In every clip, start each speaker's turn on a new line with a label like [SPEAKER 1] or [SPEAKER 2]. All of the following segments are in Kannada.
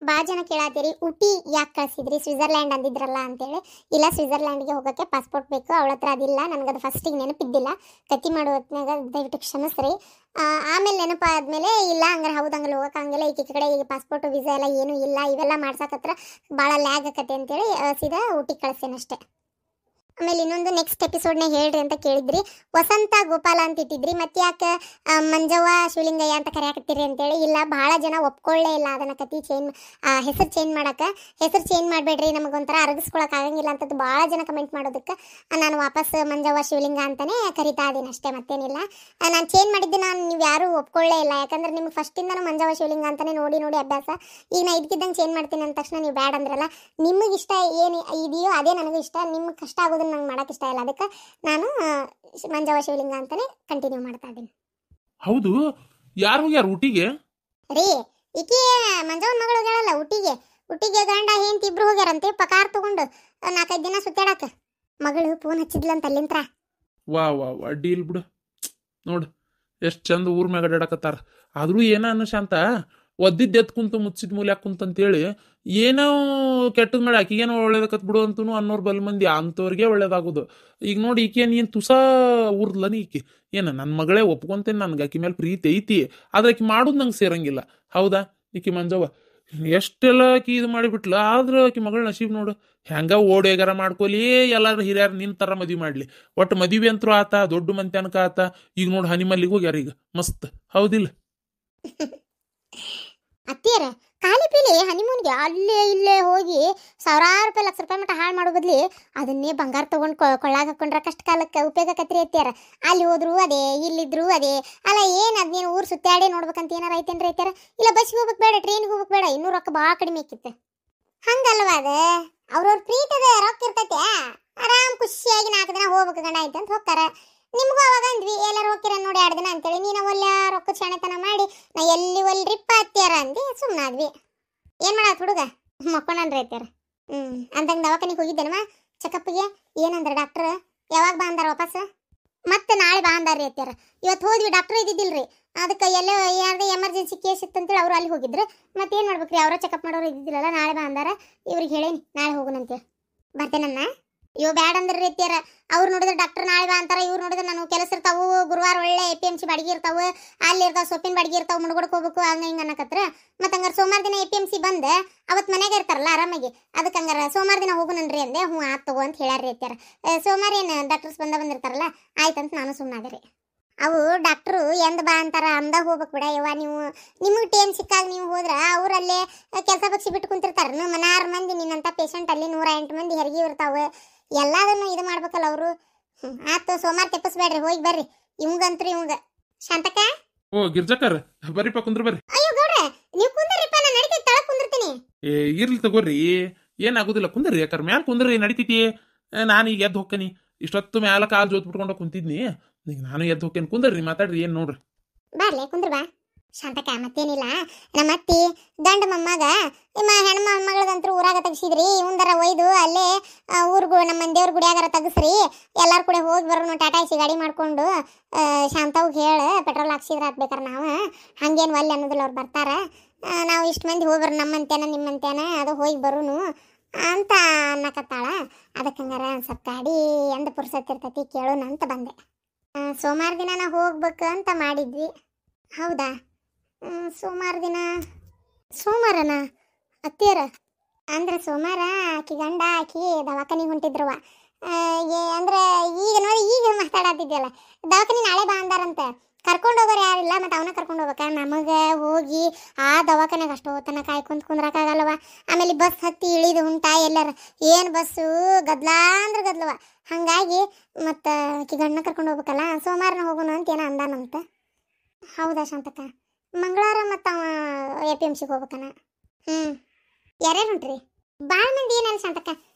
[SPEAKER 1] ಭಾಳ ಜನ ಕೇಳತ್ತೀರಿ ಊಟಿ ಯಾಕೆ ಕಳಿಸಿದ್ರಿ ಸ್ವಿಟ್ಜರ್ಲ್ಯಾಂಡ್ ಅಂದಿದ್ರಲ್ಲ ಅಂತೇಳಿ. ಇಲ್ಲ, ಸ್ವಿಟ್ಜರ್ಲ್ಯಾಂಡ್ಗೆ ಹೋಗೋಕ್ಕೆ ಪಾಸ್ಪೋರ್ಟ್ ಬೇಕು, ಅವಳ ಹತ್ರ ಅದಿಲ್ಲ. ನನಗದು ಫಸ್ಟಿಗೆ ನೆನಪಿದ್ದಿಲ್ಲ, ಕತ್ತಿ ಮಾಡೋ ಹೊತ್ನಾಗ ದಯವಿಟ್ಟು ಕ್ಷಮಿಸ್ರಿ. ಆಮೇಲೆ ನೆನಪಾದ್ಮೇಲೆ ಇಲ್ಲ ಹಂಗಾರೆ ಹೌದು ಹಂಗಲ್ಲಿ ಹೋಗೋಕೆ ಹಂಗೆಲ್ಲ ಈ ಕಡೆ ಈಗ ಪಾಸ್ಪೋರ್ಟ್ ವೀಸಾ ಎಲ್ಲ ಏನೂ ಇಲ್ಲ, ಇವೆಲ್ಲ ಮಾಡ್ಸಕತ್ರ ಭಾಳ ಲ್ಯಾಗ್ ಆಕತ್ತೆ ಅಂತೇಳಿ ಸೀದಾ ಊಟಿಗೆ ಕಳಿಸ್ತೇನಷ್ಟೇ. ಆಮೇಲೆ ಇನ್ನೊಂದು ನೆಕ್ಸ್ಟ್ ಎಪಿಸೋಡ್ನಾಗ ಹೇಳ್ರಿ ಅಂತ ಕೇಳಿದ್ರಿ. ವಸಂತ ಗೋಪಾಲ ಅಂತ ಇಟ್ಟಿದ್ರಿ, ಮತ್ತೆ ಯಾಕೆ ಮಂಜವ್ವ ಶಿವಲಿಂಗಯ್ಯ ಅಂತ ಕರೆಯಾಕತ್ತೀರಿ ಅಂತೇಳಿ. ಇಲ್ಲ, ಭಾಳ ಜನ ಒಪ್ಕೊಳ್ಳೇ ಇಲ್ಲ ಅದನ್ನ ಕತಿ ಹೆಸರು ಚೇಂಜ್ ಮಾಡಕ್ಕೆ. ಹೆಸರು ಚೇಂಜ್ ಮಾಡಬೇಡ್ರಿ, ನಮಗೊಂಥರ ಅರಗಿಸ್ಕೊಳಕ್ಕೆ ಆಗಂಗಿಲ್ಲ ಅಂತದ್ದು ಭಾಳ ಜನ ಕಮೆಂಟ್ ಮಾಡೋದಕ್ಕೆ ನಾನು ವಾಪಸ್ ಮಂಜವ್ವ ಶಿವಲಿಂಗ ಅಂತಲೇ ಕರಿತಾ ಇದ್ದೀನಿ ಅಷ್ಟೇ, ಮತ್ತೇನಿಲ್ಲ. ನಾನು ಚೇಂಜ್ ಮಾಡಿದ್ದು ನೀವು ಯಾರೂ ಒಪ್ಕೊಳ್ಳೇ ಇಲ್ಲ, ಯಾಕಂದ್ರೆ ನಿಮ್ಗೆ ಫಸ್ಟಿಂದನೂ ಮಂಜವ್ವ ಶಿವಲಿಂಗ ಅಂತಲೇ ನೋಡಿ ನೋಡಿ ಅಭ್ಯಾಸ. ಈಗ ನಾ ಇದಕ್ಕಿದ್ದಂಗೆ ಚೇಂಜ್ ಮಾಡ್ತೀನಿ ಅಂದ ತಕ್ಷಣ ನೀವು ಬ್ಯಾಡ್ ಅಂದ್ರಲ್ಲ. ನಿಮಗೆ ಇಷ್ಟ ಏನು ಇದೆಯೋ ಅದೇ ನನಗೂ ಇಷ್ಟ, ನಿಮ್ಗೆ ಕಷ್ಟ ಆಗೋದು ನಂಗೆ ಮಾಡಕ್ಕೆ ಇಷ್ಟ ಇಲ್ಲ, ಅದಕ್ಕೆ ನಾನು ಮಂಜವ್ವ ಶಿವಲಿಂಗ ಅಂತಾನೆ ಕಂಟಿನ್ಯೂ ಮಾಡ್ತಾ ಇದ್ದೀನಿ.
[SPEAKER 2] ಹೌದು, ಯಾರು ಹೋಗ್ಯಾರ ಊಟಿಗೆ?
[SPEAKER 1] ರೀ, ಈಕೆ ಮಂಜವ್ವನ ಮಗಳು ಹೋಗ್ಯಾಳಲ್ಲ ಊಟಿಗೆ ಗಂಡ ಹೆಂಡತಿ ಇಬ್ರು ಹೋಗ್ಯಾರಂತೆ ಪಕಾರ್ ತಗೊಂಡು 4-5 ದಿನ ಸುತ್ತಾಡಕ. ಮಗಳು ಫೋನ್ ಹಚ್ಚಿದ್ಲಂತ ಅಲ್ಲಿಂತ್ರ.
[SPEAKER 2] ವಾ ವಾ ವಾ ಡೀಲ್ ಬಿಡು. ನೋಡು ಎಷ್ಟು ಚಂದ ಊರ್ ಮ್ಯಾಗ ಅಡ್ಯಾಡಕತ್ತಾರ. ಆದ್ರೂ ಏನ ಅನ್ನ ಶಾಂತ, ಒದ್ದಿದ್ದು ಎತ್ ಕುಂತು ಮುಚ್ಚಿದ ಮೂಲ್ಯಾಕ ಕುಂತಂತೇಳಿ ಏನೋ ಕೆಟ್ಟದ್ ಮಾಡಿ ಆಕಿಗೇನೋ ಒಳ್ಳೇದಕ್ಕತ್ ಬಿಡು ಅಂತೂ ಅನ್ನೋರು ಬಲ್ ಮಂದಿ, ಅಂಥವ್ರಿಗೆ ಒಳ್ಳೇದಾಗೋದು. ಈಗ ನೋಡಿ ಈಕೆ ನೀನು ತುಸ ಊರ್ಲನಿ ಈಕಿ ಏನ ನನ್ನ ಮಗಳೇ ಒಪ್ಕೊಂತೇನೆ, ನನ್ಗೆ ಆಕಿ ಮೇಲೆ ಪ್ರೀತಿ ಐತಿ, ಆದ್ರೆ ಆಕಿ ಮಾಡೋದು ನಂಗೆ ಸೇರಂಗಿಲ್ಲ. ಹೌದಾ? ಈಕಿ ಮಂಜವ್ವ ಎಷ್ಟೆಲ್ಲ ಆಕಿ ಇದು ಮಾಡಿಬಿಟ್ಲ, ಆದ್ರೆ ಆಕಿ ಮಗಳ ನಸೀಬ್ ನೋಡು. ಹೆಂಗ ಓಡೇಗಾರ ಮಾಡ್ಕೊಲಿ, ಎಲ್ಲಾರು ಹಿರಿಯರು ನಿನ್ ತರ ಮದ್ವಿ ಮಾಡ್ಲಿ. ಒಟ್ಟು ಮದುವೆ ಅಂತರೂ ಆತ, ದೊಡ್ಡ ಮಂತ್ಯಾನಕ ಆತ. ಈಗ ನೋಡು ಹನಿಮಲ್ಲಿಗೆ ಹೋಗ್ಯಾರ ಈಗ ಮಸ್ತ್. ಹೌದಿಲ್ಲ?
[SPEAKER 1] ಅತ್ತಿಯರ ಖಾಲಿ ಪೀಲಿ ಹನಿಮೂನ್ಗೆ ಅಲ್ಲೇ ಇಲ್ಲೇ ಹೋಗಿ ಸಾವಿರಾರು ರೂಪಾಯಿ ಲಕ್ಷ ರೂಪಾಯಿ ಮಟ್ಟ ಹಾಳು ಮಾಡೋ ಬದ್ಲಿ ಅದನ್ನೇ ಬಂಗಾರ ತಗೊಂಡು ಕೊಳ್ಳಾಗ ಹಾಕೊಂಡ್ರ ಕಷ್ಟ ಕಾಲಕ್ಕೆ ಉಪಯೋಗ ಕತ್ರಿ ಅತ್ತಿಯಾರ. ಅಲ್ಲಿ ಹೋದ್ರು ಅದೇ, ಇಲ್ಲಿದ್ರು ಅದೇ. ಅಲ್ಲ ಏನು ಅದ್ನೇನು ಊರು ಸುತ್ತಾಡಿ ನೋಡ್ಬೇಕಂತ ಏನಾರ ಐತೇನ್ರಿ ಐತಾರ? ಇಲ್ಲ ಬಸ್ಗೆ ಹೋಗ್ಬೇಕು ಬೇಡ, ಟ್ರೈನ್ಗೆ ಹೋಗ್ಬೇಕು ಬೇಡ, ಇನ್ನೂ ರೊಕ್ಕ ಭಾಳ ಕಡಿಮೆ ಆಕಿತ್ತು. ಹಂಗಲ್ವ ಅದ, ಅವ್ರವ್ರ ಪ್ರೀತದ ರೊಕ್ಕ ಇರ್ತೈತೆ, ಆರಾಮ್ ಖುಷಿಯಾಗಿ 4 ದಿನ ಹೋಗ್ಬೇಕು ಗಂಡ ಐತೆ ಅಂತ ಹೋಗ್ತಾರ. ನಿಮ್ಗೂ ಅವಾಗ ಅಂದ್ವಿ ಎಲ್ಲರೂ ಹೋಗ್ತೀರ ನೋಡಿ 2 ದಿನ ಅಂತೇಳಿ, ನೀನು ಒಳ್ಳೆ ರೊಕ್ಕದ ಶಾಣೆತನ ಮಾಡಿ ನಾ ಎಲ್ಲಿ ಒಲ್ರಿಪ್ಪ ಅತ್ಯಾರ ಅಂದು ಸುಮ್ಮನಾದ್ವಿ. ಏನು ಮಾಡತ್ ಹುಡುಗ? ಮಕ್ಕೊಂಡ್ರಿ ಅತ್ಯಾರ. ಅಂತಂಗೆ ದವಾಖಾನಿಗೆ ಹೋಗಿದ್ದೇನವ ಚೆಕಪ್ಗೆ. ಏನಂದ್ರ ಡಾಕ್ಟ್ರ್? ಯಾವಾಗ ಬಾ ಅಂದಾರ ವಾಪಸ್? ಮತ್ತೆ ನಾಳೆ ಬಾ ಅಂದಾರ್ರಿ ಅತ್ಯಾರ. ಇವತ್ತು ಹೋದ್ವಿ, ಡಾಕ್ಟ್ರ್ ಇದ್ದಿದ್ದಿಲ್ರಿ, ಅದಕ್ಕೆ ಎಲ್ಲೋ ಯಾರ್ದು ಎಮರ್ಜೆನ್ಸಿ ಕೇಸ್ ಇತ್ತಂತೇಳಿ ಅವ್ರು ಅಲ್ಲಿ ಹೋಗಿದ್ರು. ಮತ್ತೇನು ಮಾಡ್ಬೇಕ್ರಿ, ಅವರ ಚೆಕಪ್ ಮಾಡೋರು ಇದ್ದಿದ್ದಿಲ್ಲಲ್ಲ, ನಾಳೆ ಬಾ ಅಂದಾರ. ಇವ್ರಿಗೆ ಹೇಳೇನಿ ನಾಳೆ ಹೋಗೋಣಂತೇಳಿ. ಬರ್ತೇನನ್ನ? ಇವ್ ಬ್ಯಾಡ ಅಂದ್ರೆ ರೀತಿಯಾರ. ಅವ್ರು ನೋಡಿದ್ರೆ ಡಾಕ್ಟರ್ ನಾಳೆ ಬಾ ಅಂತಾರ, ಇವ್ರು ನೋಡಿದ್ರೆ ನಾನು ಕೆಲಸ ಇರ್ತಾವು, ಗುರುವಾರ ಒಳ್ಳೆ APMC ಬಾಡಿಗೆ ಇರ್ತಾವೆ, ಅಲ್ಲಿ ಇರ್ತಾವೆ ಸೊಪ್ಪಿನ ಬಾಡಿಗೆ ಇರ್ತಾವೆ, ಮುಡ್ಗೊಡ್ಕೆ ಹೋಗ್ಬೇಕು ಹಂಗ ಹಿಂಗೆ ಅನ್ನಕತ್ರ. ಮತ್ತೆ ಹಂಗಾರೆ ಸೋಮವಾರ ದಿನ APMC ಬಂದು ಅವತ್ತು ಮನೆಗೆ ಇರ್ತಾರಲ್ಲ ಆರಾಮಾಗಿ, ಅದಕ್ಕೆ ಹಂಗಾರೆ ಸೋಮವಾರ ದಿನ ಹೋಗೋಣನ್ರಿ ಅಂದೆ. ಹ್ಞೂ ಆತ್ ತಗೋ ಅಂತ ಹೇಳ್ಯಾರ ರೀತಿಯಾರ. ಸೋಮವಾರ ಏನು ಡಾಕ್ಟರ್ಸ್ ಬಂದಿರ್ತಾರಲ್ಲ, ಆಯ್ತಂತ ನಾನು ಸುಮ್ಮನಾದೆ ರೀ. ಅವು ಡಾಕ್ಟ್ರು ಎಂದ ಬಾ ಅಂತಾರ ಅಂದಾಗ ಹೋಗ್ಬೇಕು ಬಿಡ ಯವ್ವ. ನೀವು ನಿಮಗೆ ಟೈಮ್ ಸಿಕ್ಕಾಗ ನೀವು ಹೋದ್ರೆ ಅವರಲ್ಲೇ ಕೆಲಸ ಪಕ್ಷಿ ಬಿಟ್ಟು ಕುಂತಿರ್ತಾರೆ. ಮನಾರು ಮಂದಿ ನಿನ್ನಂಥ ಪೇಷಂಟ್ ಅಲ್ಲಿ 108 ಮಂದಿ ಹೆರಿಗೆ ಇರ್ತಾವೆ, ಎಲ್ಲದನ್ನು ಇದು ಮಾಡ್ಬೇಕಲ್ಲ ಅವರು. ಆತು, ಸೋಮವಾರ ತೆಪ್ಪಿಸ್ಬೇಡ್ರಿ, ಹೋಗಿ ಬರ್ರಿ. ಇವಂಗಂತ್ರು ಇವಂಗ ಶಾಂತಕ.
[SPEAKER 2] ಓ ಗಿರ್ಜಕ್ಕರ್ ಬರೀಪ ಕುಂದ್ರ ಬರ್ರಿ.
[SPEAKER 1] ಅಯ್ಯೋ ಗೌಡ್ರೆ ನೀವು ಕುಂದ್ರಿಪ್ಪ, ನಾನು ನಡೀತೈತಿ, ತಳಗ್ ಕುಂದಿರ್ತೀನಿ.
[SPEAKER 2] ಇರ್ಲಿ ತಗೋರಿ, ಏನಾಗುದಿಲ್ಲ, ಕುಂದ್ರಿ. ಯಾಕಂದ್ರೆ ಮ್ಯಾಲ ಕುಂದ್ರಿ ನಡಿತೈತಿ. ನಾನು ಈಗ ಎದ್ದು ಹೋಗ್ತೀನಿ, ಇಷ್ಟೊತ್ತು ಮ್ಯಾಲ ಕಾಲು ಜೋತ್ ಬಿಟ್ಕೊಂಡು ಕುಂತಿದ್ನಿ, ಈಗ ನಾನು ಎದ್ದು ಹೋಗ್ತೇನೆ. ಕುಂದ್ರಿ ಮಾತಾಡ್ರಿ, ಏನ್ ನೋಡ್ರಿ.
[SPEAKER 1] ಬರ್ಲೆ ಕುಂದ್ರ ಬಾ ಶಾಂತಕ. ಮತ್ತೇನಿಲ್ಲ, ನಮ್ಮ ಅತ್ತಿ ಗಂಡ ಮೊಮ್ಮಗ ಹೆಣ್ಣು ಮೊಮ್ಮಗಳದಂತೂ ಊರಾಗ ತೆಗಿಸಿದ್ರಿ, ಇವಂದರ ಒಯ್ದು ಅಲ್ಲೇ ಊರ್ಗು ನಮ್ಮ ದೇವ್ರ ಗುಡಿಯಾಗಾರ ತೆಗಿಸ್ರಿ, ಎಲ್ಲಾರು ಕೂಡ ಹೋಗಿ ಬರೋನು ಟಾಟಾ ಎಸಿ ಗಾಡಿ ಮಾಡ್ಕೊಂಡು. ಶಾಂತವ್ಗೆ ಹೇಳ ಪೆಟ್ರೋಲ್ ಹಾಕ್ಸಿದ್ರೆ ಆಗ್ಬೇಕಾರೆ ನಾವು ಹಂಗೇನು ಒಲ್ಲೆ ಅನ್ನೋದಿಲ್ಲ, ಅವ್ರು ಬರ್ತಾರ. ನಾವು ಇಷ್ಟು ಮಂದಿ ಹೋಗಿ ಬರೋ, ನಮ್ಮಂತೇನ ನಿಮ್ಮಂತೇನ ಅದು ಹೋಗಿ ಬರೋನು ಅಂತ ಅನ್ನಕತ್ತಾಳ. ಅದಕ್ಕೆ ಹಂಗಾರ ಸ್ವಲ್ಪ ಗಾಡಿ ಎಂದ ಪುರ್ಸತ್ತಿರ್ತೈತಿ ಕೇಳೋಣ ಅಂತ ಬಂದೆ. ಸೋಮವಾರ ದಿನ ನಾವು ಹೋಗ್ಬೇಕು ಅಂತ ಮಾಡಿದ್ವಿ. ಹೌದಾ? ಸೋಮವಾರ ದಿನ ಸೋಮವಾರನ ಅತ್ತಿಯರ? ಅಂದ್ರೆ ಸೋಮವಾರ ಆಕಿ ಗಂಡ ಆಕಿ ದವಾಖಾನಿಗೆ ಹೊಂಟಿದ್ರವ. ಅಂದ್ರೆ ಈಗ ನೋಡಿ, ಈಗ ಮಾತಾಡತ್ತಿದ್ಯಲ್ಲ, ದವಾಖಾನಿ ನಾಳೆ ಬಾ ಅಂದಾರಂತೆ. ಕರ್ಕೊಂಡು ಹೋಗೋರು ಯಾರಿಲ್ಲ, ಮತ್ತು ಅವನ ಕರ್ಕೊಂಡು ಹೋಗ್ಬೇಕ. ನಮಗೆ ಹೋಗಿ ಆ ದವಾಖಾನೆಗೆ ಅಷ್ಟು ಹೊತ್ತನ ಕಾಯ್ಕೊಂತ ಕುಂದ್ರಕ್ಕಾಗಲ್ಲವ. ಆಮೇಲೆ ಬಸ್ ಹತ್ತಿ ಇಳಿದು ಉಂಟ ಎಲ್ಲರ, ಏನು ಬಸ್ಸು ಗದ್ಲ ಅಂದ್ರೆ ಗದ್ಲವ. ಹಾಗಾಗಿ ಮತ್ತು ಆಕಿ ಗಂಡನ ಕರ್ಕೊಂಡು ಹೋಗ್ಬೇಕಲ್ಲ, ಸೋಮವಾರನ ಹೋಗೋಣ ಅಂತ ಏನೋ ಅಂದಾನಂತ. ಹೌದಾ ಶಾಂತಕ್ಕ? ಮಂಗಳವಾರ ಮತ್ತು ಅವ APMCಗೆ ಹೋಗ್ಬೇಕನ. ಯಾರ್ಯಾರು ಹೊಂಟ್ರಿ? ಭಾಳ ಮಂದಿ ಏನಲ್ಲ ಶಾಂತಕ್ಕ,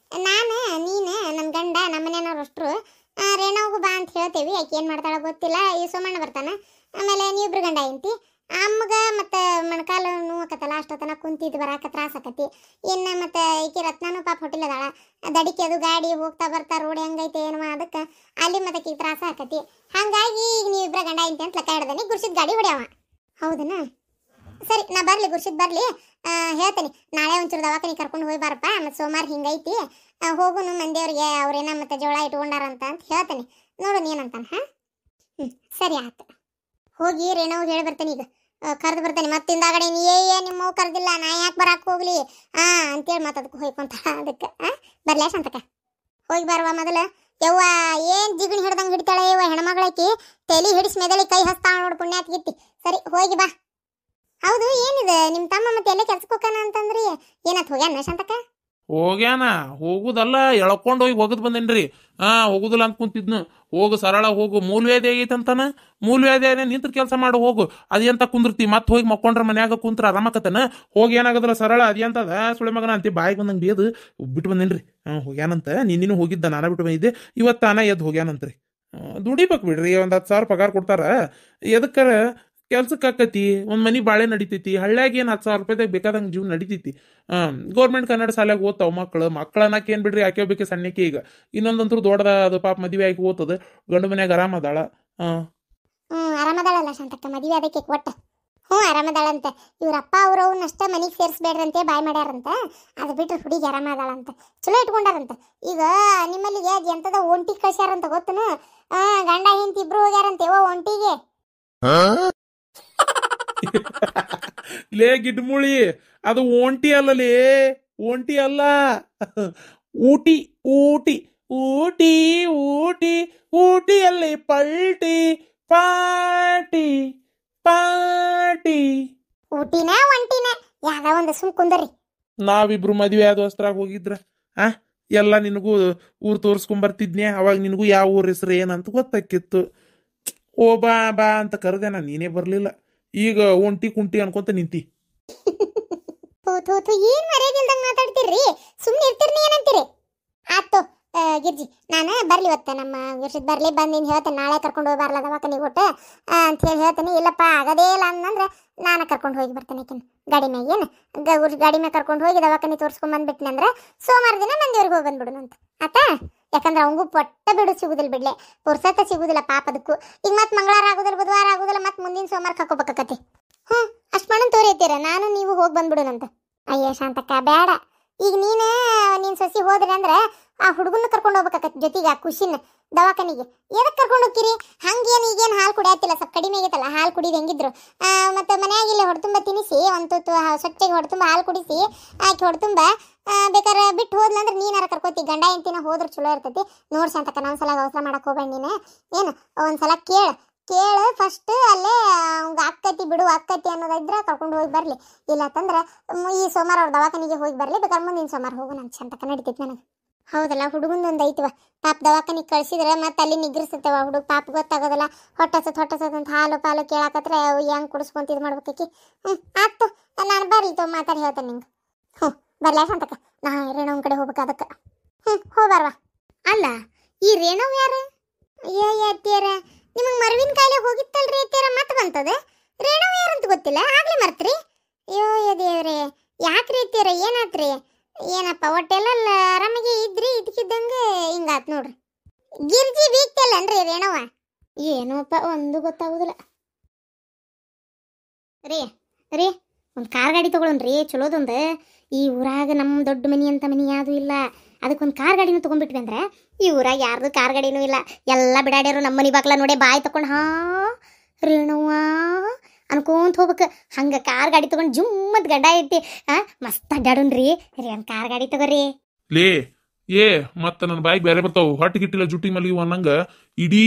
[SPEAKER 1] ನಾನು ನೀನು ನಮ್ಮ ಗಂಡ ನಮ್ಮ ಮನೆಯವ್ರು ಅಷ್ಟರು. ರೇಣವ್ಗೂ ಬಾ ಅಂತ ಹೇಳ್ತೇವಿ, ಆಕೆ ಏನು ಮಾಡ್ತಾಳ ಗೊತ್ತಿಲ್ಲ. ಈ ಸೋಮಣ್ಣ ಬರ್ತಾನೆ, ಆಮೇಲೆ ನೀವಿಬ್ರು ಗಂಡ ಐತಿ. ಅಮ್ಮಗೆ ಮತ್ತು ಮೊಣಕಾಲು ನೋವಾಕತ್ತಲ್ಲ, ಅಷ್ಟೊತ್ತನ ಕುಂತಿದ್ದು ಬರಾಕ ತ್ರಾಸ ಆಕತಿ. ಇನ್ನು ಮತ್ತು ಈಕೆ ರತ್ನಾನು ಪಾಪ ಹೊಟ್ಟಿಲ್ಲದಾಳ, ದಡಿಕೆ ಅದು ಗಾಡಿ ಹೋಗ್ತಾ ಬರ್ತಾ ರೋಡ್ ಹೆಂಗೈತೆ ಏನವ, ಅದಕ್ಕೆ ಅಲ್ಲಿ ಮತ್ತೆ ಆಕೆಗೆ ತ್ರಾಸ ಆಕತಿ. ಹಾಗಾಗಿ ಈಗ ನೀವಿಬ್ರ ಗಂಡ ಐತಿ ಅಂತ ಲೆಕ್ಕ ಹಿಡ್ದಾನೆ ಗುರ್ಸಿದ ಗಾಡಿ ಹೊಡ್ಯಾವ. ಹೌದನ? ಸರಿ ನಾ ಬರ್ಲಿ ಗುರ್ಸಿದ್ ಬರ್ಲಿ. ಹೇಳ್ತೀನಿ ನಾಳೆ ಒಂಚೂರು ದವಾಖಾನಿ ಕರ್ಕೊಂಡು ಹೋಗಿ ಬಾರಪ್ಪ. ಮತ್ತೆ ಸೋಮವಾರ ಹಿಂಗೈತಿ, ಹೋಗುನು ಮಂದಿಯವ್ರಿಗೆ ಅವ್ರೇನ ಮತ್ತೆ ಜೋಳ ಇಟ್ಕೊಂಡಾರಂತ ಅಂತ ಹೇಳ್ತೀನಿ. ನೋಡು ಏನಂತಾನ. ಸರಿ ಆಯ್ತು. ಹೋಗಿ ರೇಣವ್ ಹೇಳಿ ಬರ್ತೇನೆ ಈಗ. ಕರೆದು ಬರ್ತೇನೆ ಮತ್ತೆ ಹಿಂದಾಗಡೆ ನಿಮ್ಮವ್ ಕರೆದಿಲ್ಲ ನಾ ಯಾಕೆ ಬರಾಕ್ ಹೋಗ್ಲಿ ಅಂತೇಳಿ ಮತ್ತೆ ಅದಕ್ಕೆ ಹೋಯ್ಕೊಂತ ಅದಕ್ಕೆ ಬರ್ಲಾ ಶಾಂತಕ ಹೋಗಿ ಬರುವ ಮೊದಲು. ಯವ್ವ ಏನ್ ಜಿಗಣಿ ಹಿಡ್ದಂಗೆ ಹಿಡಿತಾಳೆ ಯವ್ವ ಹೆಣ್ಮಗಳೈತಿ. ತಲೆ ಹಿಡಿಸ್ ಮೆದಳಿ ಕೈ ಹಸ್ತಾಳ ನೋಡು ಪುಣ್ಯಾತ್ಗಿತ್ತಿ. ಸರಿ ಹೋಗಿ ಬಾ. ಹೌದು ಏನಿದೆ ನಿಮ್ಮ ತಮ್ಮ ಮತ್ತೆ ಎಲ್ಲೇ ಕೆಲ್ಸಕ್ಕೆ ಹೋಗಾನ ಅಂತಂದ್ರಿ, ಏನಾತ್ ಹೋಗ್ಯಾನ ಶಾಂತಕ?
[SPEAKER 2] ಹೋಗ್ಯಾನ, ಹೋಗುದಲ್ಲ ಎಳ್ಕೊಂಡು ಹೋಗಿ ಒಗದ್ ಬಂದೇನ್ರಿ. ಹೋಗುದಿಲ್ಲ ಅಂತ ಕುಂತಿದ್ನು. ಹೋಗು ಸರಳ ಹೋಗು, ಮೂಲವ್ಯಾಧಿ ಆಗೈತಂತಾನ. ಮೂಲವ್ಯಾಧಿ ನಿಂತ್ರ ಕೆಲಸ ಮಾಡು ಹೋಗು. ಅದೇಂತ ಕುಂದಿರ್ತಿ ಮತ್ತೆ ಹೋಗಿ ಮಕ್ಕೊಂಡ್ರ ಮನ್ಯಾಗ ಕುಂತ್ರ ಆರಾಮಕತನ. ಹೋಗಿ ಏನಾಗದಲ್ಲ ಸರಳ ಅದೇಂತದ ಸುಳೆ ಮಗನ ಅಂತಿ ಬಾಯಿಗೆ ಬಂದಂಗೆ ಬೇದು ಬಿಟ್ಟು ಬಂದೇನ್ರಿ. ಹೋಗ್ಯಾನಂತ. ನಿನ್ನಿನೂ ಹೋಗಿದ್ದ, ನಾನ ಬಿಟ್ಟು ಬಂದಿದ್ದೆ. ಇವತ್ತು ತಾನ ಎದ್ದು ಹೋಗ್ಯಾನಂತ್ರಿ. ದುಡಿಬೇಕು ಬಿಡ್ರಿ, ಒಂದು 10,000 ಪಗಾರ ಕೊಡ್ತಾರ. ಎದಕ್ಕಾರ ಕೆಲ್ಸಕ್ಕೆ ಆಕತಿ, ಒಂದು ಮನೆ ಬಾಳೆ ನಡಿತೈತಿ. ಹಳ್ಳ್ಯಾಗ ಏನು 10,000 ರೂಪಾಯಿದಾಗ ಬೇಕಾದಂಗೆ ಜೀವನ ನಡಿತೈತಿ. ಗೌರ್ಮೆಂಟ್ ಕನ್ನಡ ಶಾಲೆಗೆ ಓದ್ತಾವ ಮಕ್ಕಳು ಅನ್ನಕ್ಕೆ ಏನು ಬಿಡ್ರಿ, ಆಕೆ ಬೇಕೆ ಸಣ್ಣಕ್ಕೆ. ಈಗ ಇನ್ನೊಂದಂತೂ ದೊಡ್ಡದ ಅದು ಪಾಪ ಮದುವೆ ಆಗಿ ಓದ್ತದ, ಗಂಡು ಮನ್ಯಾಗ ಆರಾಮದಾಳ.
[SPEAKER 1] ಆರಾಮದಾಳಲ್ಲ ಶಾಂತಕ್ಕ, ಮದುವೆ ಅದಕ್ಕೆ ಒಟ್ಟ ಆರಾಮದಾಳಂತ. ಇವ್ರಪ್ಪ ಅವ್ರವ್ನಷ್ಟ ಮನೆಗೆ ಸೇರಿಸ್ಬೇಡ್ರಂತೆ ಬಾಯ್ ಮಾಡ್ಯಾರಂತ. ಅದು ಬಿಟ್ರೆ ಹುಡುಗಿ ಆರಾಮದಾಳಂತ, ಚಲೋ ಇಟ್ಕೊಂಡಾರಂತ. ಈಗ ನಿಮ್ಮಲ್ಲಿಗೆ ಎಂತದ ಒಂಟಿ ಕಳ್ಸ್ಯಾರಂತ ಗೊತ್ತನು? ಗಂಡ ಹೆಂಡತಿ ಇಬ್ರು ಹೋಗ್ಯಾರಂತೆ ಒಂಟಿಗೆ.
[SPEAKER 2] ಲೇ ಗಿಡ್ಮುಳಿ, ಅದು ಒಂಟಿ ಅಲ್ಲಲೇ, ಒಂಟಿ ಅಲ್ಲ, ಊಟಿ ಊಟಿ ಊಟಿ ಊಟಿ ಊಟಿಯಲ್ಲಿ ಪಲ್ಟಿ ಪಾಟಿ ಪಾಟಿ.
[SPEAKER 1] ಊಟಿನ ಒಂಟಿನ ಯಾವ್ದ ಒಂದು ಸುಮ್ ಕುಂದರಿ.
[SPEAKER 2] ನಾವಿಬ್ರು ಮದುವೆ ಆದ ವಸ್ತ್ರಾಗ ಹೋಗಿದ್ರ ಎಲ್ಲ ನಿನಗೂ ಊರು ತೋರಿಸ್ಕೊಂಬರ್ತಿದ್ನೆ. ಅವಾಗ ನಿನಗೂ ಯಾವ ಊರ ಹೆಸರು ಏನಂತ ಗೊತ್ತಾಕಿತ್ತು. ಓ ಬಾ ಬಾ ಅಂತ ಕರೆದೆ ನಾನು, ನೀನೇ ಬರ್ಲಿಲ್ಲ. ಈಗ ಒಂಟಿ ಕುಂಟಿ ಅನ್ಕೊಂತ ನಿಂತಿ.
[SPEAKER 1] ಏನ್ ಮರ್ಯಾದಿಲ್ದಂಗ ಮಾತಾಡ್ತೀರಿ, ಸುಮ್ನೆ ಇರ್ತೀರಿ ಏನಂತೀರಿ? ಆತು ಗಿರ್ಜಿ, ನಾನು ಬರ್ಲಿ ಇವತ್ತ ನಮ್ಮ ಗಿರ್ಜಿದ್ ಬರ್ಲಿ ಬಂದಿನ ಹೇಳ್ತೇನೆ. ನಾಳೆ ಕರ್ಕೊಂಡು ಹೋಗಿ ಬರ್ಲ ದವಾಖಾನಿಗೆ ಕೊಟ್ಟು ಅಂತ ಹೇಳಿ ಹೇಳ್ತೇನೆ. ಇಲ್ಲಪ್ಪ ಆಗದೇ ಇಲ್ಲ ಅನ್ನಂದ್ರೆ ನಾನು ಕರ್ಕೊಂಡು ಹೋಗಿ ಬರ್ತೇನೆ. ಆಕಿನ ಗಾಡಿ ಮ್ಯಾಗ ಗಾಡಿ ಮ್ಯಾಗ ಕರ್ಕೊಂಡು ಹೋಗಿ ದವಾಖಾನಿ ತೋರಿಸ್ಕೊಂಡ್ ಬಂದ್ಬಿಟ್ನೆ ಅಂದ್ರೆ ಸೋಮವಾರ ದಿನ ಮಂದಿವ್ರಿಗೆ ಹೋಗಿ ಬಂದ್ಬಿಡುನು ಅಂತ ಆತಾ. ಯಾಕಂದ್ರೆ ಅವಂಗೂ ಪೊಟ್ಟ ಬಿಡು ಸಿಗುದಿಲ್ಲ ಬಿಡ್ಲೆ, ಪುರ್ಸತ್ತ ಸಿಗುದಿಲ್ಲ ಪಾಪ ಅದಕ್ಕೂ. ಈಗ ಮತ್ತೆ ಮಂಗಳವಾರ ಆಗುದಿಲ್ಲ, ಬುಧವಾರ ಆಗುದಿಲ್ಲ, ಮತ್ತೆ ಮುಂದಿನ ಸೋಮವಾರ ಕಕ್ಕೋಬೇಕತಿ. ಅಷ್ಟು ಮಾಡನ್ ತೋರಿತೀರ, ನಾನು ನೀವು ಹೋಗಿ ಬಂದ್ಬಿಡುನಂತ. ಅಯ್ಯ ಶಾಂತಕ್ಕ ಬೇಡ. ಈಗ ನೀನ್ ಸೊಸಿ ಹೋದ್ರಿ ಅಂದ್ರೆ ಆ ಹುಡುಗನ ಕರ್ಕೊಂಡು ಹೋಗ್ಬೇಕಾಕತಿ ಜೊತೆಗೆ, ಆ ಖುಷಿನ ದವಾಖಾನಿಗೆ. ಎದಕ್ಕೆ ಕರ್ಕೊಂಡು ಹೋಗ್ತೀರಿ? ಹಂಗೇನು ಈಗೇನು ಹಾಲು ಕುಡಿಯತ್ತಿಲ್ಲ, ಸ್ವಲ್ಪ ಕಡಿಮೆ ಆಗೈತಲ್ಲ ಹಾಲು ಕುಡಿದು ಹೆಂಗಿದ್ರು. ಮತ್ತೆ ಮನೆಯಾಗಿಲ್ಲ ಹೊಡ್ತುಂಬ ತಿನ್ನಿಸಿ ಒಂದು ಸ್ವಚ್ಛಗೆ ಹೊಡ್ತುಂಬ ಹಾಲು ಕುಡಿಸಿ ಆಕೆ ಹೊಡ್ತುಂಬ ಬೇಕಾದ್ರೆ ಬಿಟ್ಟು ಹೋದ್ಲಂದ್ರೆ ನೀನಾರ ಕರ್ಕೋತಿ. ಗಂಡ ಹೆಂಡತಿನ ಹೋದ್ರೆ ಚಲೋ ಇರ್ತೈತಿ. ನೋಡಿ ಶಾಂತಕ್ಕ, ಒಂದ್ಸಲ ಅವಸರ ಮಾಡಕ್ ಹೋಗ್ಬೇಡ ನೀನು. ಏನು ಒಂದ್ಸಲ ಕೇಳು ಫಸ್ಟ್. ಅಲ್ಲೇ ಅವ್ಗೆ ಅಕ್ಕತಿ ಬಿಡು, ಅಕ್ಕತಿ ಅನ್ನೋದಿದ್ರೆ ಕರ್ಕೊಂಡು ಹೋಗಿ ಬರ್ಲಿ. ಇಲ್ಲ ಅಂತಂದ್ರೆ ಈ ಸೋಮವಾರ ಅವ್ರ ದವಾಖಾನಿಗೆ ಹೋಗಿ ಬರ್ಲಿ, ಬೇಕಾದ್ರೆ ಮುಂದಿನ ಸೋಮವಾರ ಹೋಗು. ನಾನು ಶಾಂತಕ್ಕ ನಡಿತೈತಿ ನನಗೆ. ಹೌದಲ್ಲ, ಹುಡುಗಂದೊಂದು ಐತಿವ ಪಾಪ. ದವಾಖಾನಿಗೆ ಕಳ್ಸಿದ್ರೆ ಮತ್ತೆ ಅಲ್ಲಿ ನಿಗ್ರಿಸ್ತವ ಹುಡುಗ. ಪಾಪ ಗೊತ್ತಾಗೋದಲ್ಲ, ಹೊಟ್ಟಸತ್ ಅಂತ ಹಾಲು ಪಾಲು ಕೇಳಾಕತ್ರ ಹೆಂಗ್ ಕುಡಿಸ್ಕೊಂತ ಇದು ಮಾಡ್ಬೇಕಿ. ಆಯ್ತು, ನಾನು ಬರ್ಲಿ ತೊ ಮಾತಾಡಿ ಹೇಳ್ತೇನೆ ನಿಂಗೆ. ಬರ್ಲಾ ಶಾಂತಕ್ಕ, ನಾ ರೇಣವ್ ಕಡೆ ಹೋಗ್ಬೇಕು ಅದಕ್ಕೆ. ಹೋಗ್ಬಾರ್ವಾ. ಅಲ್ಲ ಈ ರೇಣವ್ ಯಾರು? ಅಯ್ಯೋ ಅತ್ತಿಯರ, ನಿಮಗೆ ಮರವಿನ ಕಾಯಿಲೆ ಹೋಗಿತ್ತಲ್ರಿ ಅತ್ತಿಯರ, ಮತ್ತೆ ಬಂತದ. ರೇಣವ್ ಯಾರಂತ ಗೊತ್ತಿಲ್ಲ, ಆಗ್ಲೇ ಮರ್ತ್ರಿ. ಅಯ್ಯೋ ದೇವ್ರೆ, ಯಾಕ್ರಿ ಅತ್ತಿಯರ, ಏನಾತ್ರಿ? ಏನಪ್ಪ ಹೊಟ್ಟೆಲ್ಲ ಆರಾಮಾಗಿ ಇದ್ರಿ, ಇದಕ್ಕಿದ್ದಂಗೆ ಹಿಂಗಾತ್ ನೋಡ್ರಿ. ಗಿರ್ಜಿ ಬೀಗ್ತಲ್ಲನ್ರಿ ರೇಣವ? ಏನೋಪ್ಪ ಒಂದು ಗೊತ್ತಾಗುದಿಲ್ಲ. ರೀ ಒಂದು ಕಾರ್ ಗಾಡಿ ತಗೊಳನ್ರಿ, ಚಲೋದೊಂದು. ಈ ಊರಾಗ ನಮ್ಮ ದೊಡ್ಡ ಮನಿ ಅಂತ ಮನಿ ಯಾವುದು ಇಲ್ಲ, ಅದಕ್ಕೊಂದು ಕಾರ್ ಗಾಡಿನೂ ತೊಗೊಂಡ್ಬಿಟ್ವಿ ಅಂದ್ರೆ ಈ ಊರಾಗ ಯಾರ್ದು ಕಾರ್ ಗಾಡಿನೂ ಇಲ್ಲ. ಎಲ್ಲ ಬಿಡಾಡ್ಯಾರು ನಮ್ಮ ಮನಿ ಬಾಕ್ಲ ನೋಡಿ ಬಾಯಿ ತಕೊಂಡು ರೇಣವ್ವ ಅನ್ಕೊಂತ ಹೋಗ್ಬೇಕು. ಹಂಗೆ ಕಾರ್ ಗಾಡಿ ತಗೊಂಡು ಜುಮ್ಮತ್ ಗಡ್ಡ ಐತಿ. ಮಸ್ತ್ ಅಡ್ಡಾಡೋಣ್ರಿ. ಒಂದು ಕಾರ್ ಗಾಡಿ ತಗೋರಿ.
[SPEAKER 2] ಲೇ ಮತ್ತ ನನ್ನ ಬಾಯಿಗೆ ಬೇರೆ ಬರ್ತಾವ. ಹೊಟ್ಟೆ ಗಿಟ್ಟಿಲ್ಲ ಜುಟ್ಟಿ ಮಲಗಿ ಅನ್ನಂಗ ಇಡೀ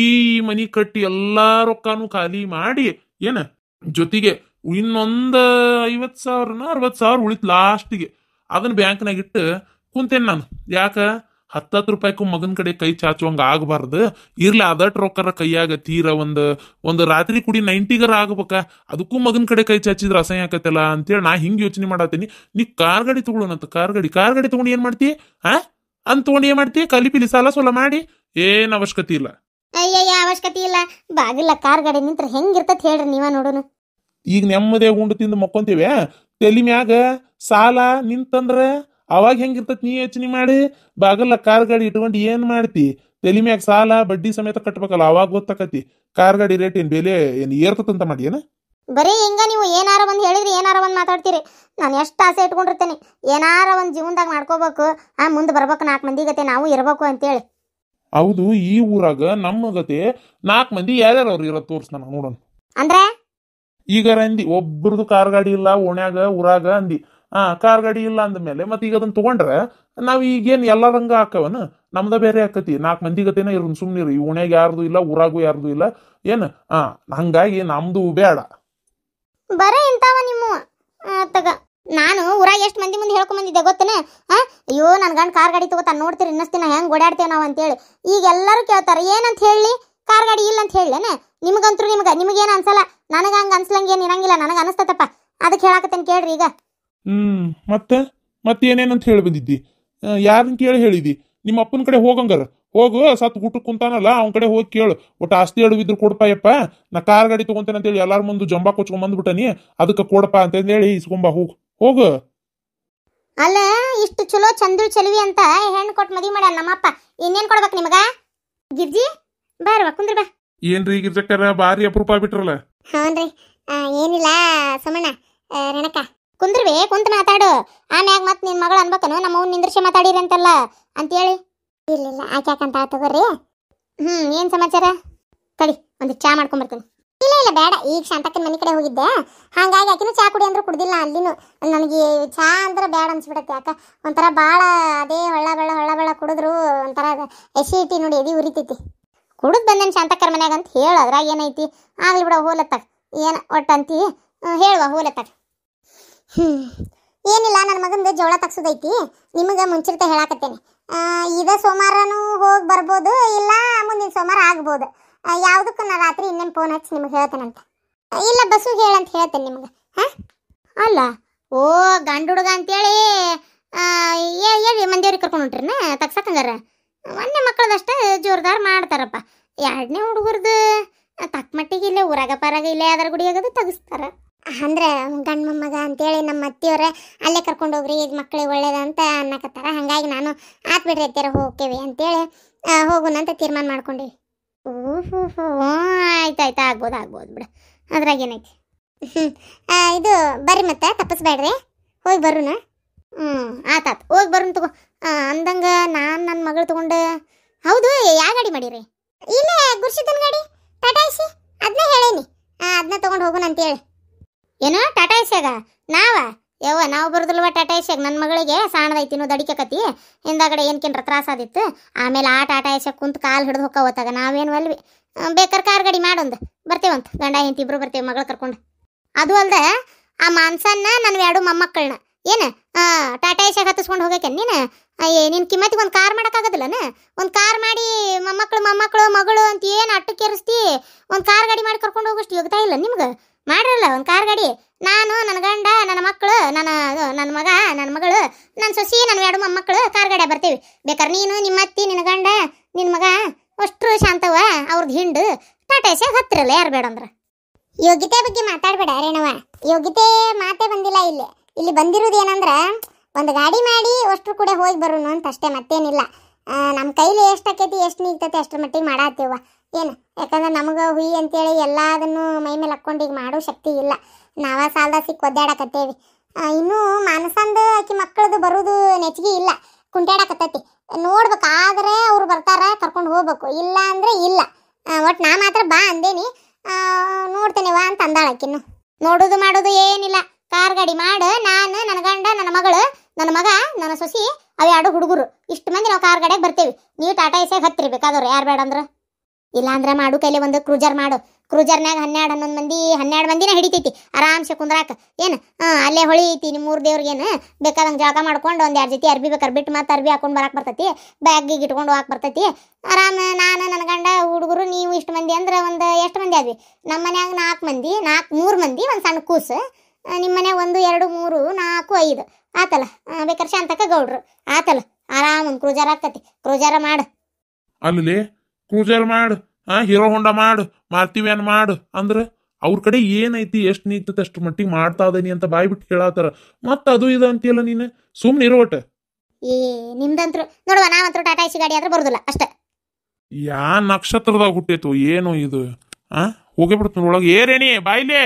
[SPEAKER 2] ಮನಿ ಕಟ್ಟಿ ಎಲ್ಲಾ ರೊಕ್ಕಾನು ಖಾಲಿ ಮಾಡಿ ಏನ ಜೊತೆಗೆ ಇನ್ನೊಂದು 50,000 60,000 ಉಳಿತ್ ಲಾಸ್ಟಿಗೆ. ಅದನ್ನ ಬ್ಯಾಂಕ್ನಾಗ ಇಟ್ಟು ಕುಂತೇನೆ ನಾನು. ಯಾಕ 10 ರೂಪಾಯಿಗೂ ಮಗನ ಕಡೆ ಕೈ ಚಾಚುವಂಗ ಆಗಬಾರ್ದು. ಇರ್ಲಿ ಅದಟ್ ರೊಕ್ಕರ ಕೈಯಾಗ ತೀರ ಒಂದು ರಾತ್ರಿ ಕುಡಿ 90ಗರ ಆಗ್ಬೇಕ, ಅದಕ್ಕೂ ಮಗನ ಕಡೆ ಕೈ ಚಾಚಿದ್ರೆ ಅಸಹ್ಯ ಆಕತ್ತಲ್ಲ ಅಂತೇಳಿ ನಾ ಹಿಂಗೆ ಯೋಚನೆ ಮಾಡತ್ತೀನಿ. ನೀ ಕಾರ್ ಗಾಡಿ ತಗೊಳ್ಳೋಣಂತ. ಕಾರ್ ಗಾಡಿ ತಗೊಂಡು ಏನ್ ಮಾಡ್ತಿ? ಅಂತ ತಗೊಂಡು ಏನ್ ಮಾಡ್ತಿ? ಕಲಿಪಿಲಿ ಸಾಲ ಸೋಲ ಮಾಡಿ ಏನ್ ಅವಶ್ಯಕತೆ ಇಲ್ಲ.
[SPEAKER 1] ಅಯ್ಯಯ್ಯ ಅವಶ್ಯಕತೆ ಇಲ್ಲ. ಬಾಗಿಲ್ಲ ಕಾರ್ ಗಾಡಿ ನಿಂತ್ರ ಹೆಂಗಿರ್ತತ್ ಹೇಳ್ರಿ ನೀವ ನೋಡೋನು.
[SPEAKER 2] ಈಗ ನೆಮ್ಮದೇ ಉಂಡು ತಿಂದು ಮಕ್ಕೊಂತೀವಿ, ತಲಿ ಮ್ಯಾಗ ಸಾಲ ನಿಂತಂದ್ರ ಅವಾಗ ಹೆಂಗಿರ್ತತ್ ನೀ ಯೋಚನೆ ಮಾಡಿ. ಬಾಗಲ್ಲ ಕಾರ್ ಗಾಡಿ ಇಟ್ಕೊಂಡು ಏನ್ ಮಾಡ್ತಿ? ತಲಿ ಮ್ಯಾಗ ಸಾಲ ಬಡ್ಡಿ ಸಮೇತ ಕಟ್ಬೇಕಲ್ಲ, ಅವಾಗ ಗೊತ್ತಾಕತಿ ಕಾರ್ ಗಾಡಿ ರೇಟ್ ಏನ್ ಬೆಲೆ ಏನ್ ಏರ್ತದಂತ ಮಾಡಿ ಏನ.
[SPEAKER 1] ಬರೀ ಹಿಂಗ ನೀವು ಏನಾರ ಒಂದು ಹೇಳಿದ್ರಿ ಏನಾರ ಒಂದು ಮಾತಾಡ್ತೀರಿ. ನಾನು ಎಷ್ಟು ಆಸೆ ಇಟ್ಕೊಂಡಿರ್ತೇನೆ ಏನಾರ ಒಂದು ಜೀವನದಾಗ ಮಾಡ್ಕೋಬೇಕು, ಮುಂದೆ ಬರ್ಬೇಕು 4 ಮಂದಿ ಗತೆ ನಾವು ಇರಬೇಕು ಅಂತೇಳಿ.
[SPEAKER 2] ಹೌದು, ಈ ಊರಾಗ ನಮ್ಮ ಗತೆ 4 ಮಂದಿ ಯಾರ್ಯಾರು ಅವ್ರು ಇರೋದು ತೋರ್ಸ್ ನನಗೆ ನೋಡೋಣ.
[SPEAKER 1] ಅಂದ್ರೆ
[SPEAKER 2] ಈಗ ಅಂದಿ ಒಬ್ರದ್ದು ಕಾರ್ ಗಾಡಿ ಇಲ್ಲ ಓಣ್ಯಾಗ ಊರಾಗ ಅಂದಿ. ಕಾರ್ ಗಾಡಿ ಇಲ್ಲ ಅಂದ್ಮೇಲೆ ಮತ್ತೆ ಈಗ ಅದನ್ನ ತಗೊಂಡ್ರೆ ನಾವ್ ಈಗೇನ್ ಎಲ್ಲರಂಗ ಹಾಕವನ, ನಮ್ದ ಬೇರೆ ಆಕತಿ. 4 ಮಂದಿ ಗತೆನ ಇರೋನ್ ಸುಮ್ನಿರು. ಈ ಓಣ್ಯಾಗ ಯಾರ್ದು ಇಲ್ಲ ಊರಾಗೂ ಯಾರ್ದು ಇಲ್ಲ ಏನ್. ಹಂಗಾಗಿ ನಮ್ದು ಬೇಡ.
[SPEAKER 1] ಬರೇ ಇಂತಾವ ನಿಮ್ಮ ತಗ. ನಾನು ಊರಾಗ ಎಷ್ಟು ಮಂದಿ ಮುಂದೆ ಹೇಳ್ಕೊಂಡ್ ಬಂದಿದ್ದೆ ಗೊತ್ತೇನೆ. ಅಯ್ಯೋ ನನ್ ಗಂಡ ಕಾರ್ ಗಾಡಿ ತಗೋತಾನ ನೋಡ್ತೀರಿ ಇನ್ನೊಸ್ತಿನ ಹೆಂಗ್ ಓಡಾಡ್ತೇವೆ ನಾವು ಅಂತೇಳಿ. ಈಗ ಎಲ್ಲರೂ ಕೇಳ್ತಾರ ಏನಂತ ಹೇಳಿ, ಕಾರ್ ಗಾಡಿ ಇಲ್ಲ ಅಂತ ಹೇಳೇನ? ನಿಮಗಂತೂ ನಿಮಗೇನು ಅನ್ಸಲ್ಲ, ನನಗ ಹಂಗ ಅನ್ಸಲಂಗೇನ್ ಇರಂಗಿಲ್ಲ, ನನಗ ಅನಸ್ತತಪ್ಪ. ಅದಕ್ಕೆ ಹೇಳಾಕತ್ತೇನೆ ಕೇಳ್ರಿ ಈಗ.
[SPEAKER 2] ಮತ್ತೇನೇನಂತ ಹೇಳಿ ಬಂದಿದ್ದಿ? ಯಾರನ್ನ ಕೇಳಿ ಹೇಳಿದಿ? ನಿಮ್ಮ ಅಪ್ಪನ ಕಡೆ ಹೋಗಂಗಾರ ಹೋಗು. ಸತ್ ಊಟಕ್ಕೆ ಕುಂತಾನಲ್ಲ ಅವನ ಕಡೆ ಹೋಗಿ ಕೇಳು. ಒಟ್ಟು ಆಸ್ತಿ ಅಡುವಿದ್ರು ಕೊಡಪ್ಪ, ನಾ ಕಾರ್ ಗಾಡಿ ತಗೊಂತೇನೆ ಅಂತೇಳಿ ಎಲ್ಲಾರ ಮುಂದೆ ಜಂಬಾ ಕೊಚ್ಕೊಂಡ್ ಬಂದ್ಬಿಟ್ಟನಿ, ಅದಕ್ಕೆ ಕೊಡಪ್ಪ ಅಂತಂದೇಳಿ ಇಸ್ಕೊಂಬ ಹೋಗು.
[SPEAKER 1] ಅಲ್ಲ, ಇಷ್ಟು ಚಲೋ ಚಂದು ಚಲುವಿ ಅಂತ ಹೆಣ್ಣು ಕೊಟ್ಟು ಮದುವೆ ಮಾಡ್ಯಾನ ನಮ್ಮಪ್ಪ. ಇನ್ನೇನ್ ಕೊಡ್ಬೇಕು ನಿಮಗ? ಗಿರ್ಜಿ ಬಾರವಾ ಕುಂದ್ರಿ ಬಾ.
[SPEAKER 2] ಏನ್ರಿ ಗಿರ್ಜಕ್ಕರ ಬಾರಿ ಅಪರೂಪ ಬಿಟ್ರಲ್ಲ.
[SPEAKER 1] ಹೌನ್ರಿ. ಏನಿಲ್ಲ ಸಮಣ್ಣ, ರಣಕ್ಕ ಕುಂದ್ರವಿ, ಕುಂತ ಮಾತಾಡು. ಆಮ್ಯಾಗ ಮತ್ ನಿನ್ ಮಗಳು ಅನ್ಬೇಕನು ನಮ್ಮ ಅವ್ನ ನಿಂದ್ರಿಸಿ ಮಾತಾಡಿರಿ ಅಂತಲ್ಲ ಅಂತೇಳಿ. ಇಲ್ಲ ಆಕೆ ಯಾಕಂತ ತಗೋರಿ. ಏನ್ ಸಮಾಚಾರ? ತಡಿ ಒಂದು ಚಾ ಮಾಡ್ಕೊಂಬರ್ತೀನಿ. ಇಲ್ಲ ಬೇಡ, ಈಗ ಶಾಂತಕ್ಕನ ಮನೆ ಕಡೆ ಹೋಗಿದ್ದೆ, ಹಾಗಾಗಿ ಆಕಿನೂ ಚಾ ಕುಡಿ ಅಂದ್ರೂ ಕುಡ್ದಿಲ್ಲ. ಅಲ್ಲಿನೂ ನನಗೆ ಚಾ ಅಂದ್ರೆ ಬೇಡ ಅನ್ಸ್ಬಿಡತ್ತೆ. ಯಾಕ ಒಂಥರ ಭಾಳ ಅದೇ ಹೊಳ್ಳ ಬೆಳ್ಳ ಕುಡಿದ್ರು ಒಂಥರ ಎಸಿಡಿಟಿ ನೋಡಿ, ಎದಿ ಉರಿತೈತಿ. ಕುಡಿದ್ ಬಂದೇನು ಶಾಂತಕ್ಕರ ಮನ್ಯಾಗ ಅಂತ ಹೇಳು, ಅದ್ರಾಗ ಏನೈತಿ? ಆಗ್ಲಿ ಬಿಡ, ಹೋಲತ್ತಾಗ ಏನ ಒಟ್ಟಂತಿ ಹೇಳುವ ಹೋಲತ್ತಾಗ. ಏನಿಲ್ಲ, ನನ್ನ ಮಗಂದು ಜೋಳ ತಗ್ಸೋದೈತಿ, ನಿಮಗೆ ಮುಂಚಿತ ಹೇಳಾಕತ್ತೇನೆ. ಇದ ಸೋಮವಾರನೂ ಹೋಗಿ ಬರ್ಬೋದು, ಇಲ್ಲ ಮುಂದಿನ ಸೋಮವಾರ ಆಗ್ಬೋದು. ಯಾವುದಕ್ಕೂ ನಾ ರಾತ್ರಿ ಇನ್ನೇನು ಫೋನ್ ಹಚ್ಚಿ ನಿಮ್ಗೆ ಹೇಳ್ತೇನಂತ. ಇಲ್ಲ ಬಸ್ಸು ಹೇಳಂತ ಹೇಳ್ತೇನೆ ನಿಮ್ಗೆ. ಅಲ್ಲ, ಓ ಗಂಡು ಹುಡುಗ ಅಂತೇಳಿ ಹೇಳಿ ಮಂದಿಯವ್ರಿಗೆ ಕರ್ಕೊಂಡು ಹೊಂಟ್ರಿನ ತಗ್ಸಕ್ಕಂಗಾರ? ಒಂದೇ ಮಕ್ಕಳದಷ್ಟೇ ಜೋರ್ದಾರ್ ಮಾಡ್ತಾರಪ್ಪ. 2ನೇ ಹುಡುಗರ್ದು ತಕ್ಕ ಮಟ್ಟಿಗೆ ಇಲ್ಲೇ ಊರಾಗ ಪರಾಗ ಇಲ್ಲೇ ಯಾವ್ದಾರ ಗುಡಿಯಾಗದು ತಗಸ್ತಾರ. ಅಂದ್ರೆ ಗಂಡು ಮೊಮ್ಮಗ ಅಂತೇಳಿ ನಮ್ಮ ಅತ್ತಿಯವ್ರೆ ಅಲ್ಲೇ ಕರ್ಕೊಂಡು ಹೋಗ್ರಿ, ಇದು ಮಕ್ಕಳಿಗೆ ಒಳ್ಳೇದಂತ ಅನ್ನಕತ್ತಾರ. ಹಾಗಾಗಿ ನಾನು ಆತ್ ಬಿಡ್ರಿ ಅತ್ತಿಯರ ಹೋಗ್ತೇವೆ ಅಂತೇಳಿ ಹೋಗೋಣಂತ ತೀರ್ಮಾನ ಮಾಡ್ಕೊಂಡಿವಿ. ಆಯ್ತಾಯ್ತು, ಆಗ್ಬೋದು ಬಿಡ, ಅದ್ರಾಗ ಏನೈತಿ. ಇದು ಬರ್ರಿ ಮತ್ತೆ ತಪ್ಪಿಸ್ಬೇಡ್ರಿ, ಹೋಗಿ ಬರೋಣ. ಆತಾತು, ಹೋಗಿ ಬರೋಣ ತಗೋ. ಅಂದಂಗ ನಾನು ನನ್ನ ಮಗಳು ತಗೊಂಡು. ಹೌದು, ಯಾವ ಗಾಡಿ ಮಾಡಿರಿ? ಇಲ್ಲೇ ಗುರ್ಸಿದ್ದನ್ ಗಾಡಿ, ಟಾಟಾ ಏಸಿ, ಅದನ್ನ ಹೇಳೇನಿ, ಅದನ್ನ ತೊಗೊಂಡು ಹೋಗೋಣ ಅಂತೇಳಿ. ಏನೋ ಟಾಟಾ ಏಸಿಯಾಗ ನಾವು ಬರೋದಿಲ್ವ ಟಾಟಾ ಏಸಿಯಾಗ? ನನ್ನ ಮಗಳಿಗೆ ಸಾಣದೈತಿ ಇನ್ನೂ ದಡಿಕಕತಿ, ಹಿಂದಾಗಡೆ ಏನ್ಕೇನ್ರ ತ್ರಾಸಾದಿತ್ತು. ಆಮೇಲೆ ಆ ಟಾಟಾ ಏಸಿಯಾಗ ಕುಂತು ಕಾಲು ಹಿಡಿದು ಹೊಕ್ಕವತ್ತಾಗ ನಾವೇನು ಅಲ್ವಿ. ಬೇಕಾರೆ ಕಾರ್ ಗಾಡಿ ಮಾಡೊಂದು ಬರ್ತೇವಂತ, ಗಂಡ ಹೆಂಡತಿ ಇಬ್ರು ಬರ್ತೇವೆ ಮಗಳು ಕರ್ಕೊಂಡು. ಅದು ಅಲ್ದೆ ಆ ಮಾನ್ಸನ್ನ ನನ್ನ 2 ಮೊಮ್ಮಕ್ಕಳನ್ನ ಏನು ಟಾಟಾ ಏಸಿಯಾಗ ಹತ್ತಿಸ್ಕೊಂಡು ಹೋಗಕ್ಕೆ ನೀನು ಕಿಮ್ಮತ್ತಿಗೆ ಒಂದು ಕಾರ್ ಮಾಡೋಕ್ಕಾಗೋದಿಲ್ಲನ? ಒಂದು ಕಾರ್ ಮಾಡಿ ಮೊಮ್ಮಕ್ಕಳು ಮಗಳು ಅಂತ ಏನು ಅಟ್ಟಕ್ಕೇರಿಸ್ತಿ? ಒಂದು ಕಾರ್ ಗಾಡಿ ಮಾಡಿ ಕರ್ಕೊಂಡು ಹೋಗೋಷ್ಟು ಯೋಗ್ಯತಾ ಇಲ್ಲ ನಿಮ್ಗೆ? ಮಾಡ್ರಲ್ಲ ಒಂದು ಕಾರ್ ಗಾಡಿ. ನಾನು ನನ್ನ ಗಂಡ ನನ್ನ ಮಕ್ಕಳು ನನ್ನ ಮಗ ನನ್ನ ಮಗಳು ನನ್ನ ಸೊಸಿ ನನ್ನ 2 ಮೊಮ್ಮಕ್ಕಳು ಕಾರ್ ಗಾಡಿ ಬರ್ತೀವಿ. ಬೇಕಾದ್ರೆ ನೀನು ನಿಮ್ಮ ಅತ್ತಿ ನಿನ್ನ ಗಂಡ ನಿನ್ನ ಮಗ ಅಷ್ಟು ಶಾಂತವ ಅವ್ರದ್ದು ಹಿಂಡು ಟಾಟಾ ಏಸಿಯಾಗ ಹತ್ತಿರಲ್ಲ, ಯಾರು ಬೇಡ ಅಂದ್ರೆ. ಯೋಗ್ಯತೆ ಬಗ್ಗೆ ಮಾತಾಡಬೇಡ ರೇಣವ, ಯೋಗ್ಯತೆ ಮಾತೇ ಬಂದಿಲ್ಲ ಇಲ್ಲಿ ಬಂದಿರೋದು ಏನಂದ್ರೆ ಒಂದು ಗಾಡಿ ಮಾಡಿ ಅಷ್ಟ್ರು ಕೂಡ ಹೋಗಿ ಬರೋಣ ಅಂತ ಅಷ್ಟೇ, ಮತ್ತೇನಿಲ್ಲ. ನಮ್ಮ ಕೈಲಿ ಎಷ್ಟಾಕೈತಿ ಎಷ್ಟು ನಿಗ್ತೈತಿ ಅಷ್ಟ್ರ ಮಟ್ಟಿಗೆ ಮಾಡಾತ್ತೇವ ಏನು. ಯಾಕಂದ್ರೆ ನಮಗೆ ಹುಯಿ ಅಂತೇಳಿ ಎಲ್ಲದನ್ನು ಮೈ ಮೇಲೆ ಹಾಕ್ಕೊಂಡು ಈಗ ಮಾಡೋ ಶಕ್ತಿ ಇಲ್ಲ. ನಾವ ಸಾಲದಾಗ ಸಿಕ್ಕಿ ಒದ್ದಾಡಕತ್ತೇವಿ. ಇನ್ನೂ ಮಾನಸಂದು ಆಕಿ ಮಕ್ಕಳದು ಬರೋದು ನೆಚ್ಚಿಗೆ ಇಲ್ಲ, ಕುಂಟಾಡಕತ್ತೈತಿ. ನೋಡ್ಬೇಕಾದ್ರೆ ಅವ್ರು ಬರ್ತಾರ ಕರ್ಕೊಂಡು ಹೋಗ್ಬೇಕು, ಇಲ್ಲ ಅಂದ್ರೆ ಇಲ್ಲ. ಒಟ್ಟು ನಾ ಮಾತ್ರ ಬಾ ಅಂದೇನಿ, ನೋಡ್ತೇನೆ ವಾ ಅಂತ ಅಂದಾಳಕಿನ್ನು. ನೋಡೋದು ಮಾಡೋದು ಏನಿಲ್ಲ, ಕಾರ್ ಗಾಡಿ ಮಾಡು. ನಾನು ನನ್ನ ಗಂಡ ನನ್ನ ಮಗಳು ನನ್ನ ಮಗ ನನ್ನ ಸೊಸಿ ಅವು 2 ಹುಡುಗರು ಇಷ್ಟು ಮಂದಿ ನಾವು ಕಾರ್ ಗಾಡಿಯಾಗ ಬರ್ತೇವಿ. ನೀವು ಟಾಟಾ ಏಸಿಯಾಗ ಹತ್ತಿರಿ ಬೇಕಾದವ್ರು, ಯಾರು ಬೇಡ ಅಂದ್ರೆ. ಇಲ್ಲಾಂದ್ರೆ ಮಾಡು ಕೈಲಿ ಒಂದು ಕ್ರೂಜರ್ ಮಾಡು. ಕ್ರೂಜರ್ನಾಗ 12 ಮಂದಿನ ಹಿಡಿತೈತಿ ಆರಾಮ್ಸೆ ಕುಂದ್ರಾಕ. ಏನು ಅಲ್ಲೇ ಹೊಳಿ ಐತಿ ನಿಮ್ಮ 3 ದೇವ್ರಿಗೇನು ಬೇಕಾದಂಗೆ ಜಳಕ ಮಾಡ್ಕೊಂಡು 1-2 ಜೊತೆ ಅರ್ಬಿ ಬೇಕಾರೆ ಬಿಟ್ಟು ಮತ್ತೆ ಅರ್ಬಿ ಹಾಕೊಂಡು ಬರಕ್ಕೆ ಬರ್ತೈತಿ, ಬ್ಯಾಗಿಗೆ ಇಟ್ಕೊಂಡು ಹೋಗಕ್ಕೆ ಬರ್ತೈತಿ ಆರಾಮ. ನಾನು ನನ್ನ ಗಂಡ ಹುಡುಗರು ನೀವು ಇಷ್ಟು ಮಂದಿ ಅಂದ್ರೆ ಒಂದು ಎಷ್ಟು ಮಂದಿ ಆದ್ವಿ? ನಮ್ಮ ಮನ್ಯಾಗ 4 ಮಂದಿ, 3 ಮಂದಿ ಒಂದು ಸಣ್ಣ ಕೂಸು. ನಿಮ್ಮ ಮನ್ಯಾಗ 1 2 3 4 5 ಆತಲ್ಲ. ಬೇಕಾರೆ ಶಾಂತಕ್ಕ ಗೌಡ್ರು ಆತಲ್ಲ. ಆರಾಮ ಒಂದು ಕ್ರೂಜರ್ ಆಕತಿ, ಕ್ರೂಜರ ಮಾಡು.
[SPEAKER 2] ಅಲ್ಲಿ ಕ್ರೂಜರ್ ಮಾಡು, ಹೀರೋ ಹೊಂಡ ಮಾಡು, ಮಾರ್ತಿವ್ಯಾನ್ ಮಾಡು ಅಂದ್ರೆ ಅವ್ರ ಕಡೆ ಏನೈತಿ ಎಷ್ಟು ನಿಂತೈತೆ ಅಷ್ಟು ಮಟ್ಟಿಗೆ ಮಾಡ್ತಾ ಇದೀನಿ ಅಂತ ಬಾಯ್ಬಿಟ್ಟು ಹೇಳತ್ತಾರ. ಮತ್ತ ಅದು ಇದು ಅಂತೀಯಲ್ಲ ನೀನು, ಸುಮ್ಮನೆ ಇರೋ ಒಟ್ಟ.
[SPEAKER 1] ನಿಮ್ದಂತ್ರು ನೋಡುವ, ನಾವಂತರೂ ಟಾಟಾ ಏಸಿ ಗಾಡಿ ಆದ್ರೆ ಬರುದಿಲ್ಲ ಅಷ್ಟೇ.
[SPEAKER 2] ಯಾ ನಕ್ಷತ್ರದಾಗ ಹುಟ್ಟೇತು ಏನು ಇದು? ಹೋಗಿ ಬಿಡ್ತು ಒಳಗೆ ಏರೇಣಿ ಬಾಯ್ಲೆ.